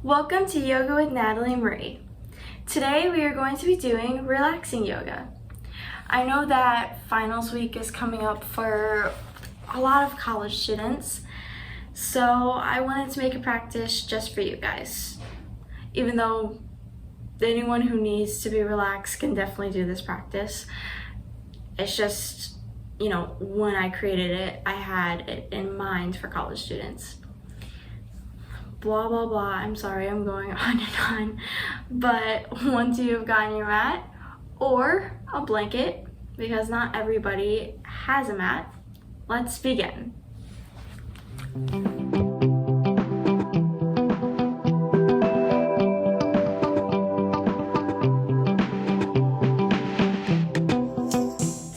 Welcome to Yoga with Natalie Marie. Today we are going to be doing relaxing yoga. I know that finals week is coming up for a lot of college students, so I wanted to make a practice just for you guys. Even though anyone who needs to be relaxed can definitely do this practice. It's just, when I created it, I had it in mind for college students. Blah blah blah, I'm sorry I'm going on and on, but once you've gotten your mat or a blanket, because not everybody has a mat, let's begin.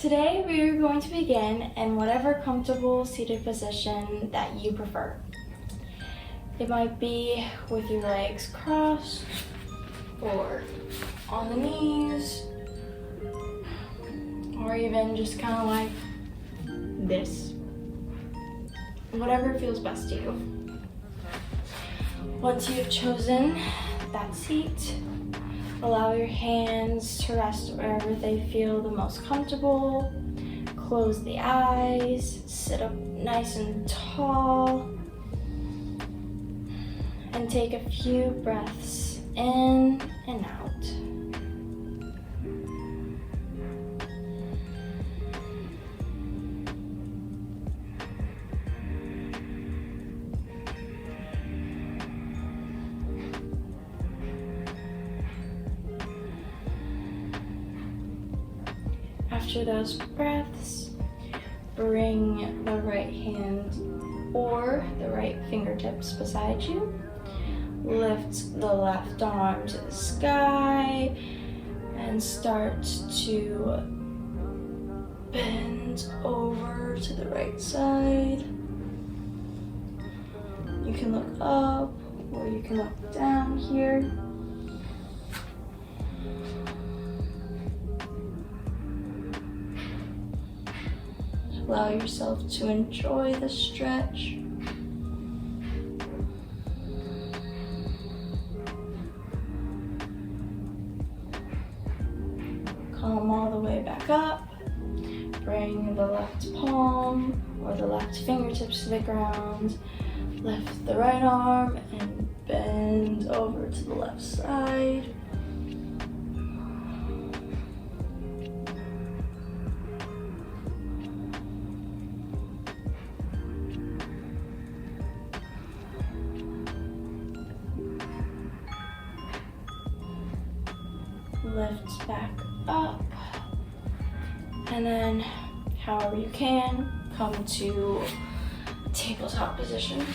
Today we are going to begin in whatever comfortable seated position that you prefer. It might be with your legs crossed or on the knees, or even just kind of like this. Whatever feels best to you. Once you've chosen that seat, allow your hands to rest wherever they feel the most comfortable. Close the eyes, sit up nice and tall, and take a few breaths in and out. After those breaths, bring the right hand or the right fingertips beside you. Lift the left arm to the sky and start to bend over to the right side. You can look up or you can look down here. Allow yourself to enjoy the stretch. Come all the way back up. Bring the left palm or the left fingertips to the ground. Lift the right arm and bend over to the left side. Lift back up, and then however you can, come to tabletop position.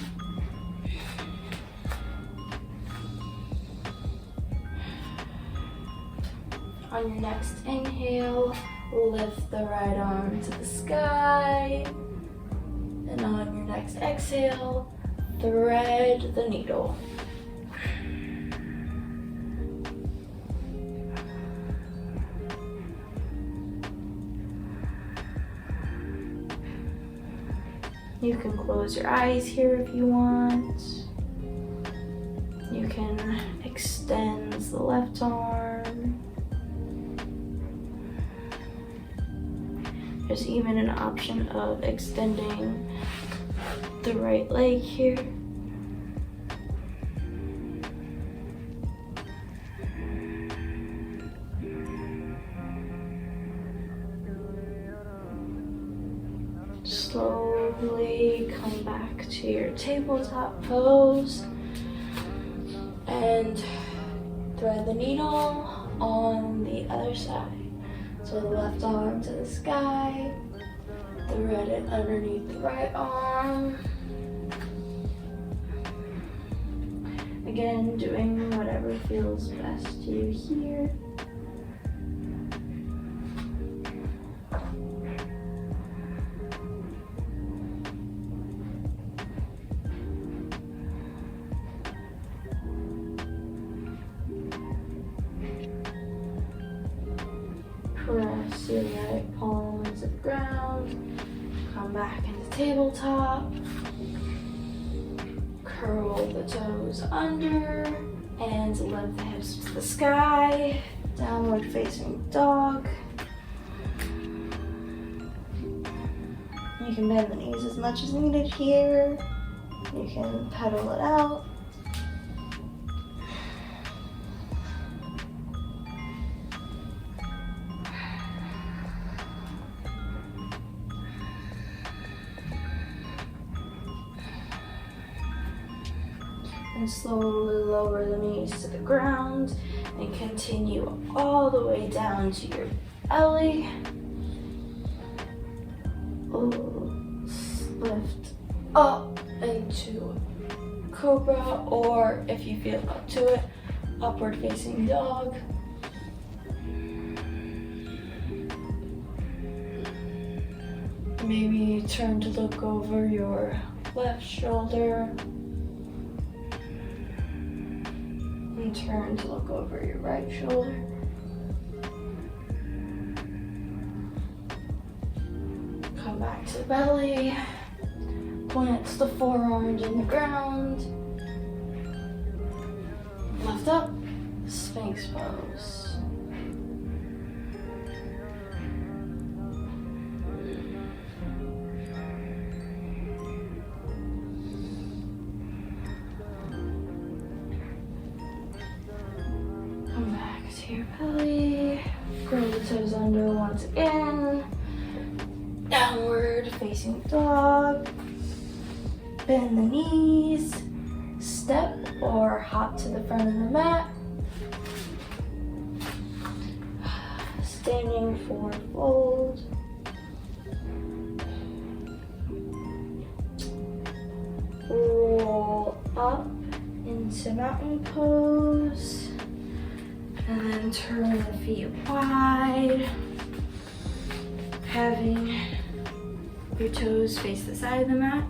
On your next inhale, lift the right arm to the sky, and on your next exhale, thread the needle. You can close your eyes here if you want. You can extend the left arm. There's even an option of extending the right leg here. Slowly come back to your tabletop pose and thread the needle on the other side. So the left arm to the sky, thread it underneath the right arm. Again, doing whatever feels best to you here. Press your right palm into the ground. Come back into tabletop. curl the toes under and lift the hips to the sky. Downward facing dog. You can bend the knees as much as needed here. You can pedal it out. And slowly lower the knees to the ground and continue all the way down to your belly. Lift up into cobra, or if you feel up to it, upward facing dog. Maybe turn to look over your left shoulder. And turn to look over your right shoulder. Come back to the belly. Plant the forearms in the ground. Lift up. Sphinx pose. Come back to your belly. Curl the toes under once again. Downward facing dog. Bend the knees. Step or hop to the front of the mat. Standing forward fold. Roll up into mountain pose. And then turn the feet wide. Having your toes face the side of the mat.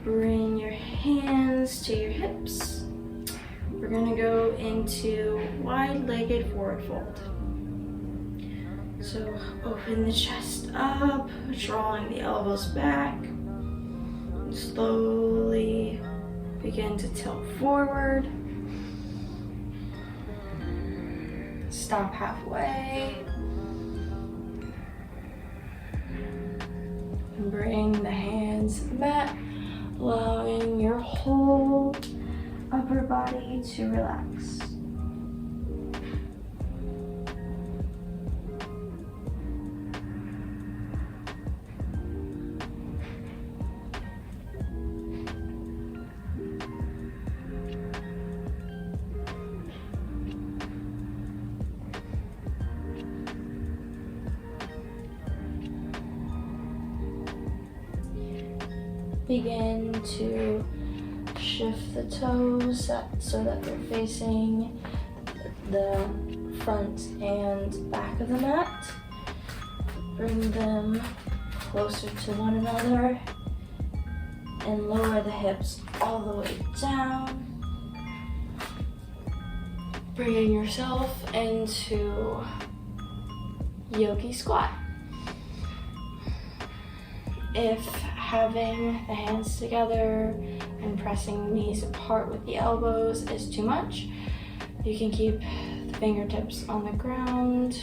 Bring your hands to your hips. We're gonna go into wide-legged forward fold. So open the chest up, drawing the elbows back. And slowly begin to tilt forward. Stop halfway. And bring the hands to the mat, allowing your whole upper body to relax. Begin to shift the toes so that they're facing the front and back of the mat. Bring them closer to one another and lower the hips all the way down. Bringing yourself into yogi squat. If having the hands together and pressing knees apart with the elbows is too much, you can keep the fingertips on the ground.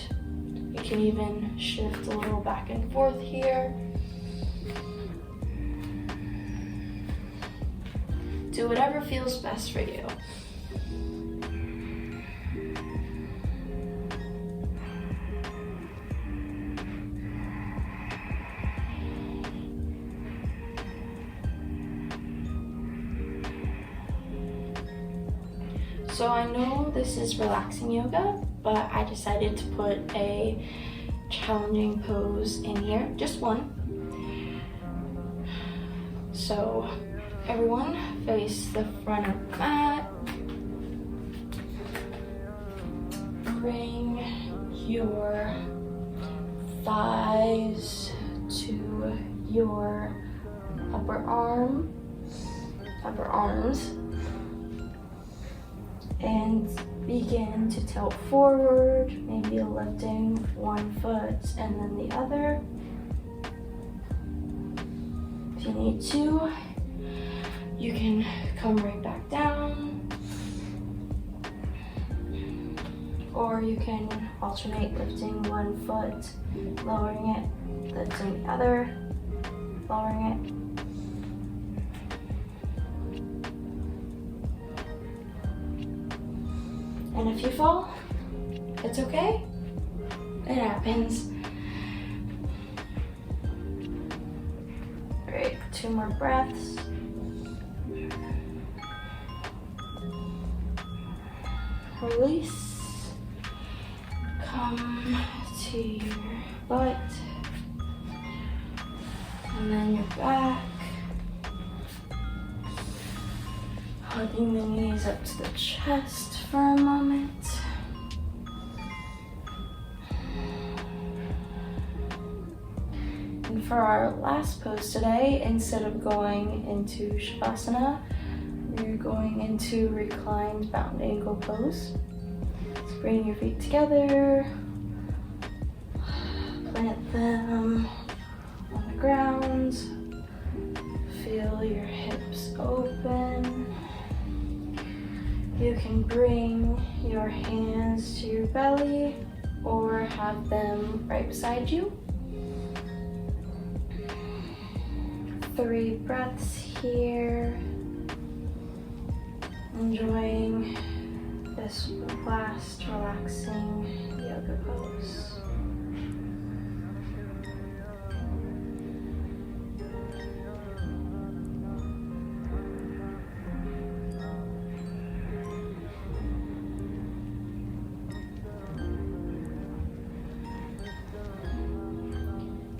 You can even shift a little back and forth here. Do whatever feels best for you. So I know this is relaxing yoga, but I decided to put a challenging pose in here, just one. So everyone face the front of the mat. Bring your thighs to your upper arms. And begin to tilt forward, maybe lifting one foot and then the other. If you need to, You can come right back down, or you can alternate lifting one foot, lowering it, lifting the other, lowering it. And if you fall, it's okay. It happens. Great, 2 more breaths. Release. Come to your butt. And then your back. Hugging the knees up to the chest for a moment. And for our last pose today, instead of going into Shavasana, we're going into reclined bound ankle pose. So bring your feet together, plant them on the ground, feel your hips open. You can bring your hands to your belly or have them right beside you. 3 breaths here. Enjoying this last relaxing yoga pose.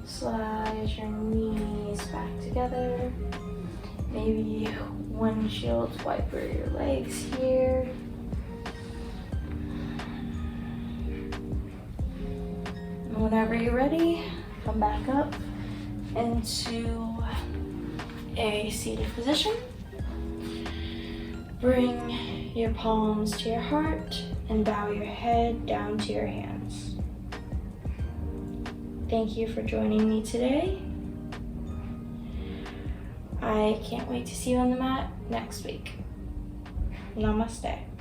Slide your knees back together. Maybe windshield wiper your legs here. And whenever you're ready, come back up into a seated position. Bring your palms to your heart and bow your head down to your hands. Thank you for joining me today. I can't wait to see you on the mat next week. Namaste.